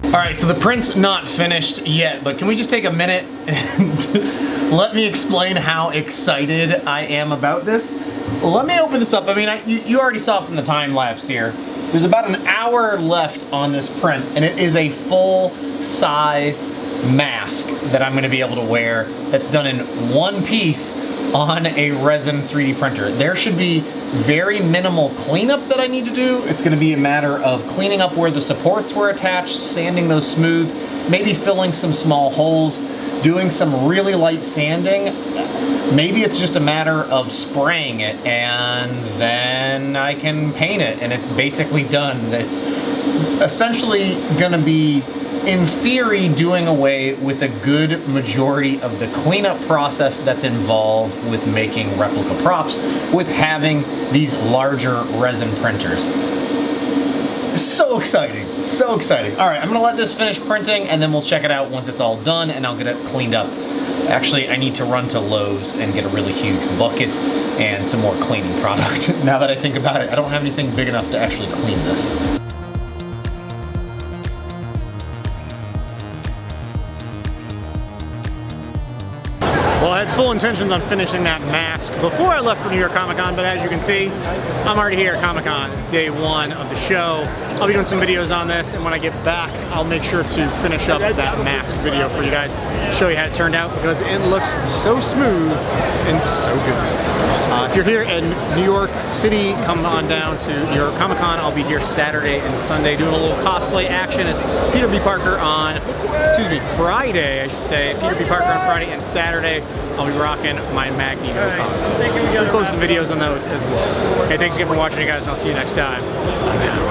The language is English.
All right, so the print's not finished yet, but can we just take a minute and let me explain how excited I am about this? Let me open this up. I mean, you already saw from the time lapse here. There's about an hour left on this print, and it is a full-size mask that I'm gonna be able to wear that's done in one piece on a resin 3D printer. There should be very minimal cleanup that I need to do. It's gonna be a matter of cleaning up where the supports were attached, sanding those smooth, maybe filling some small holes, doing some really light sanding. Maybe it's just a matter of spraying it and then I can paint it and it's basically done. It's essentially gonna be, in theory, doing away with a good majority of the cleanup process that's involved with making replica props with having these larger resin printers. So exciting, so exciting. All right, I'm gonna let this finish printing and then we'll check it out once it's all done and I'll get it cleaned up. Actually, I need to run to Lowe's and get a really huge bucket and some more cleaning product. Now that I think about it, I don't have anything big enough to actually clean this. Well, I had full intentions on finishing that mask before I left for New York Comic Con, but as you can see, I'm already here at Comic Con. It's day one of the show. I'll be doing some videos on this, and when I get back, I'll make sure to finish up that mask video for you guys, show you how it turned out, because it looks so smooth and so good. If you're here in New York City, come on down to New York Comic Con. I'll be here Saturday and Sunday doing a little cosplay action as Peter B. Parker on, Friday, I should say. Peter B. Parker on Friday, and Saturday I'll be rocking my Magneto costume. We'll post videos on those as well. Hey, thanks again for watching, you guys, and I'll see you next time. Bye now.